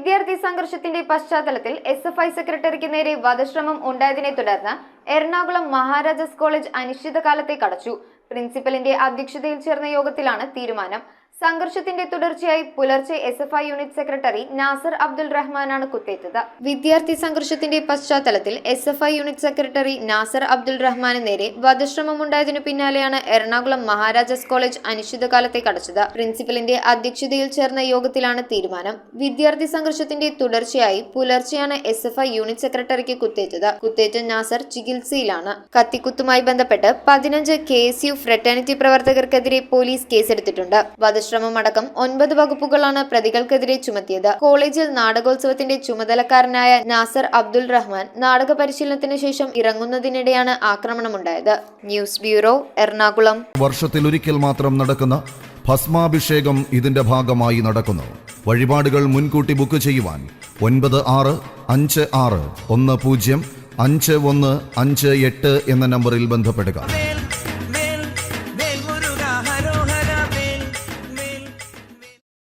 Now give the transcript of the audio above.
വിദ്യാർത്ഥി സംഘർഷത്തിന്റെ പശ്ചാത്തലത്തിൽ SFI സെക്രട്ടറിക്ക് നേരെ വധശ്രമം ഉണ്ടായതിനെ തുടർന്ന് എറണാകുളം മഹാരാജാസ് കോളേജ് അനിശ്ചിതകാലത്തേക്ക് അടച്ചു. പ്രിൻസിപ്പലിന്റെ അധ്യക്ഷതയിൽ ചേർന്ന യോഗത്തിലാണ് തീരുമാനം. സംഘർഷത്തിന്റെ തുടർച്ചയായി പുലർച്ചെ SFI unit secretary Nasar Abdul റഹ്മാനാണ് കുത്തേറ്റത്. വിദ്യാർത്ഥി സംഘർഷത്തിന്റെ പശ്ചാത്തലത്തിൽ SFI unit secretary Nasar Abdul റഹ്മാന് നേരെ വധശ്രമമുണ്ടായതിനു പിന്നാലെയാണ് എറണാകുളം മഹാരാജാസ് കോളേജ് അനിശ്ചിതകാലത്തേക്ക് അടച്ചത്. പ്രിൻസിപ്പലിന്റെ അധ്യക്ഷതയിൽ ചേർന്ന യോഗത്തിലാണ് തീരുമാനം. വിദ്യാർത്ഥി സംഘർഷത്തിന്റെ തുടർച്ചയായി പുലർച്ചെയാണ് SFI യൂണിറ്റ് സെക്രട്ടറിക്ക് കുത്തേറ്റത്. കുത്തേറ്റ നാസർ ചികിത്സയിലാണ്. കത്തിക്കുത്തുമായി ബന്ധപ്പെട്ട് 15 KSU ഫ്രട്ടേണിറ്റി പ്രവർത്തകർക്കെതിരെ പോലീസ് കേസെടുത്തിട്ടുണ്ട്. ശ്രമമടക്കം 9 വകുപ്പുകളാണ് പ്രതികൾക്കെതിരെ ചുമത്തിയത്. കോളേജിൽ നാടകോത്സവത്തിന്റെ ചുമതലക്കാരനായ നാസർ അബ്ദുൾ റഹ്മാൻ നാടക പരിശീലനത്തിന് ശേഷം ഇറങ്ങുന്നതിനിടെയാണ് ആക്രമണമുണ്ടായത്. News bureau, Ernakulam. വർഷത്തിലൊരിക്കൽ മാത്രം നടക്കുന്ന ഭസ്മാഭിഷേകം ഇതിന്റെ ഭാഗമായി നടക്കുന്നു. വഴിപാടുകൾ മുൻകൂട്ടി ബുക്ക് ചെയ്യുവാൻ 9656105158 എന്ന നമ്പറിൽ ബന്ധപ്പെടുക.